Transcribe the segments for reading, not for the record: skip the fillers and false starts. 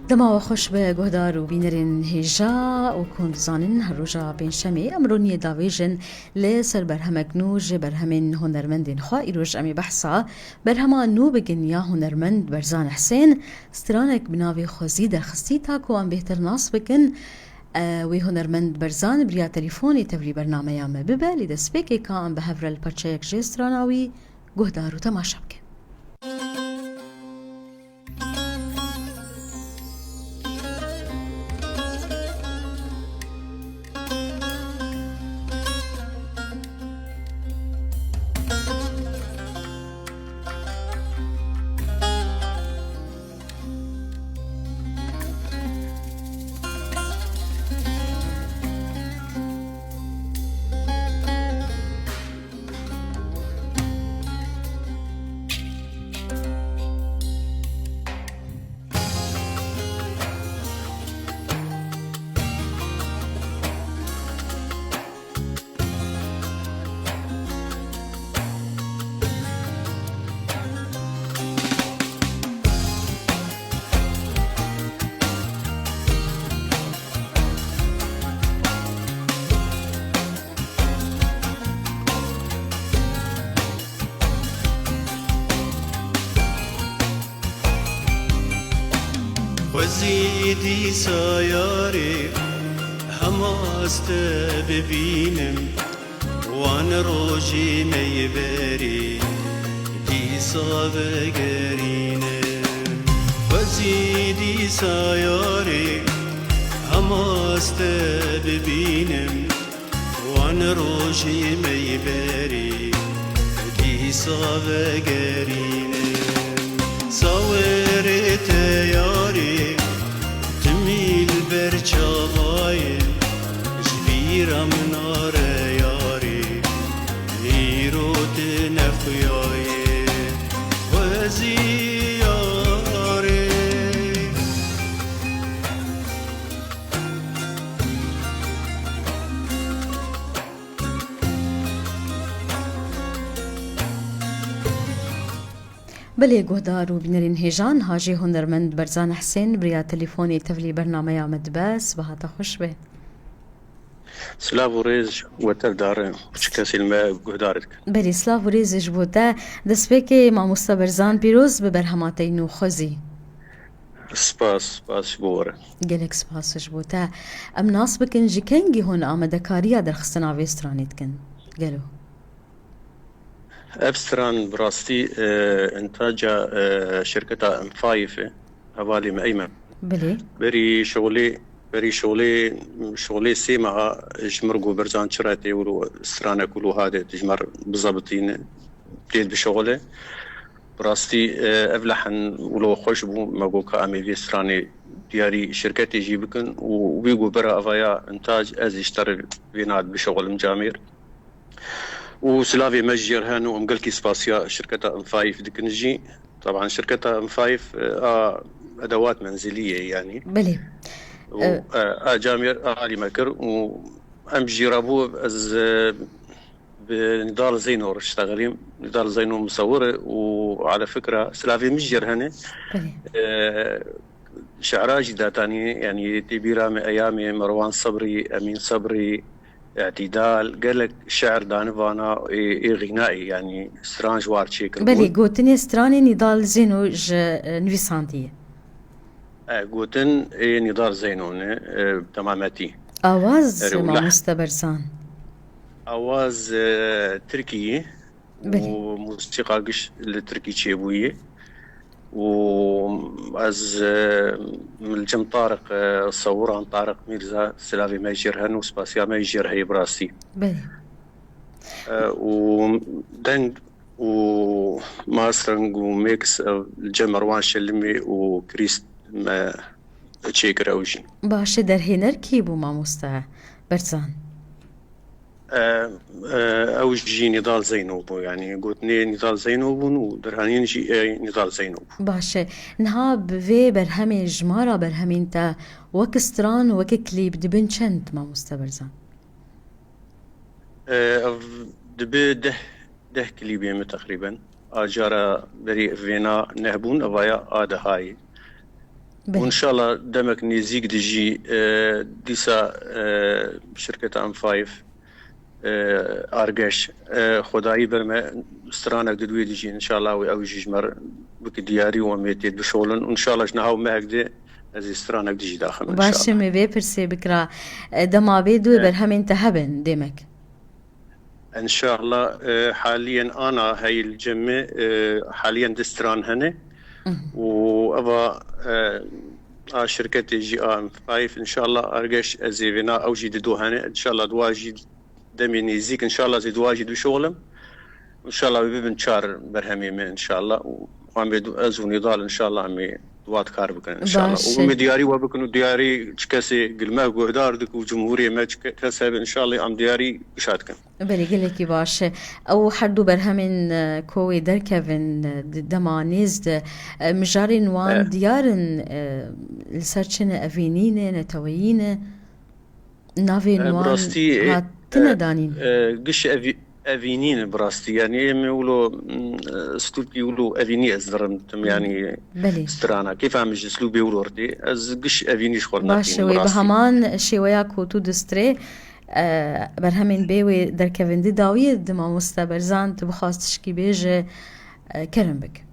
دما خوش به گهدار و بینرین هیجا و کندزانن هروجا بین شمی امرونی داویجن لسر برهمک نوج برهمین هنرمندین خواه ایروج امی بحثا برهما نو بگن یا هنرمند برزان حسین سترانک بناوی خوزی درخستی تاکو ام بهتر ناس بکن وی هنرمند برزان بریا تلیفونی تفری برنامه یامه ببالی دست بکی که ام به هفرل پرچه یک جستراناوی گهدار و تماشا بکن. وزیدی سایاری هماست ببینم وان روزی میبری دیسا بگرینم وزیدی سایاری هماست ببینم وان روزی میبری دیسا بگرینم ساورت یاری تمیل بر چاوای جبیرم نار یاری هیروت نخیای وزیاری بله گهدار و بینرین هیجان هاجی هنرمند برزان حسین بریا تلیفونی تفلی برنامه یامد بس و هاتا خوش به سلاف وريز وتر دار شكاسي الماء قهدارك بلی سلاف و ریزش بوده دست بکی ما مستبرزان پیروز به برهماتی نو خوزی سپاس بوره گلک سپاسش بوده ام ناس بکن جی کنگی هون آمده کاریا در خستنا ویسترانیت کن گلو ابستران براستي انتاج شركة ام 5 حوالي مأيمن بلی بري شغلي سيما جمرقو برزان شراتي ولو استرانة كلو هذا تجمر بضبطين بديت بشغله براستي افلحن ولو خوش بو مقو كامي في استراني دياري شركتي جيبكن وبيقو برا افايا انتاج از يشتري فيناد بشغل مجامير وسلافي مجر هانو امقلكي سباسيا شركة ام 5 دكنجي طبعا شركة ام 5 ادوات منزلية يعني بلی جامير علي مكر وام جيرابو از بنضال زينو اشتغلين نضال زينو مصورة وعلى فكرة سلافي مجر هنا بلی شعراجي داتاني يعني تبيرا من ايامي مروان صبري امين صبري اعتدال قال لك شعر دانفانا غنائي يعني سترانج وارتشيك بلی گوتنی استرانی نیدال زینو ج نویساندیه قوتن نضال زينون تماماتي آواز ما ولحن مستبرزان اواز تركي بلی وموسيقى قش التركي تشيبويه وأز ملجم طارق صوران طارق ميرزا سلافي ميجر هنو سباسيا ميجر هي براسي بلی ودنج وماسترنج وميكس الجم مروان شلمي وكريست ما تشيكر اوجي باشه در هنر کی بو ما مستبرزان اوجي نضال زينوب يعني قلتني نضال زينوب ودرهانين جي نضال زينوب باشه نها بوی برهمه جمارا برهمین تا وک استران وک کلیب دبن چند ما مستبرزان دبي ده كليبيم تقريبا اجارا بري فينا نهبون افايا هاي وإن شاء الله دمك نيزيك ديجي ديسا شركة M5 أرجش خدایی برم استرانك ددوی دیجی إن شاء الله و أوجي جمر بك دياري وميتيت بشغلن وإن شاء الله جناها ومهك از استرانك دیجی داخل إن شاء باشه الله. مي بيرسي بكرا دما بيدو برهمين تهبن ديمك إن شاء الله حاليا أنا هاي الجمع حاليا دستران هنا وأبا شركة جي M5 إن شاء الله أرجش أزيفنا أوجي ددو هنا إن شاء الله دواجي دمي نيزيك إن شاء الله زي دواجي دو شغلم إن شاء الله ببن شار برهمي من إن شاء الله وعم أزو نضال إن شاء الله همي دوات كار بكن إن شاء الله باشه. ومي دياري وبكن دياري كسي قلما قهدار دك وجمهورية ما كسب إن شاء الله عم دياري بشاتكن بلي قلكي باشه او حدو برهمين كوي دركفن دما نيزد مجارين وان ديارن لسرچن افينين نتويين نافين وان براستي هاتنا دانين قش أفينين براستي يعني يقولوا أسلوب يقولوا أفيني أزدرمتم يعني بلي استرانا كيف عم يجي أسلوب يقولوا ردي از قش أفيني شخورنا باشه وي بهمان شوياكو تو دستري برهمين بيوي دركفن دي داوية دما مستبرزان تبخواست تشكي بيجي كرم بك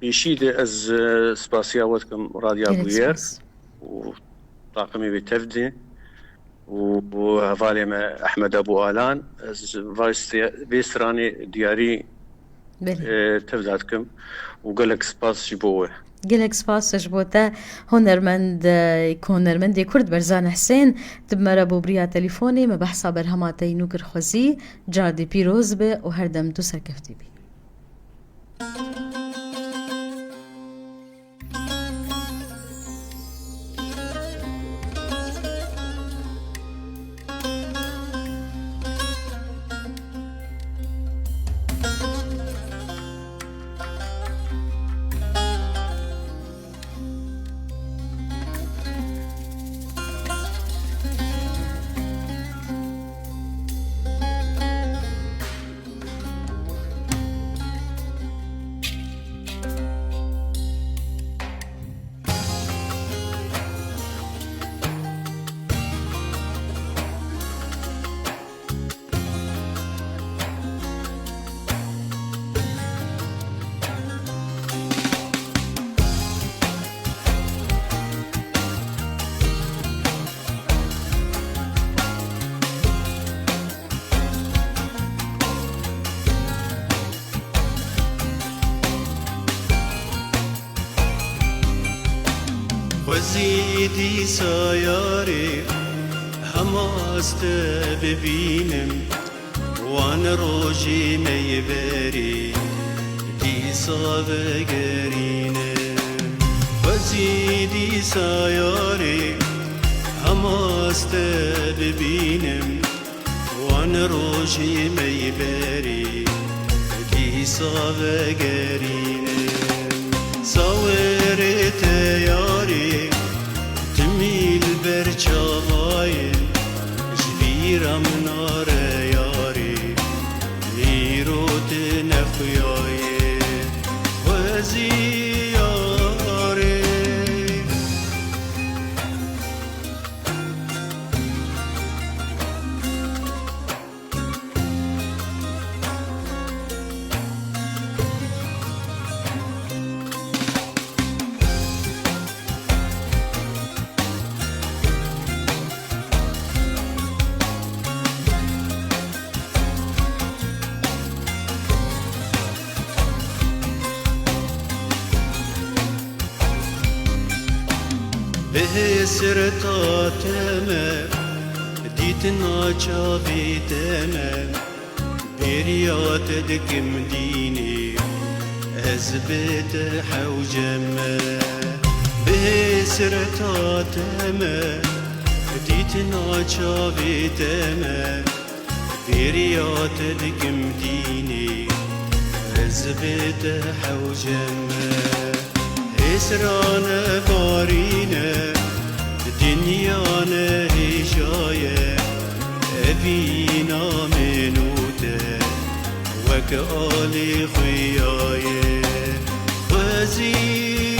بيشيد از سباسياوتكم راديا بوير وطاقمي بتفدي وهفالي مع أحمد أبو آلان از فيستراني دياري بلي تفداتكم وقالك سباس جبوه گلک سپاس جبوتا هنرمندی کرد برزان حسین تبمرا بوبریا تليفوني ما بحثا برهماتي نوكر خوزي جاردي پیروز به و هر دم دو سرکفتی بی وزیدی سایاری هماست ببینم وان روژی میبری دیسا بگرینم وزیدی سایاری هماست ببینم وان روژی میبری دیسا بگرینم صورت یاری تمیل بر چاواین جبیرم نار یاری نیروت نخیای وزی یاری به سرتاتمه دیتنا چاویتمه بریات دکم دینی از بیت حوجمه به سرتاتمه دیتنا چاویتمه بریات دکم دینی از بیت حوجمه اسران بارینه دنیانه هجایه ابینا منوته وک آلی خویایه وزیر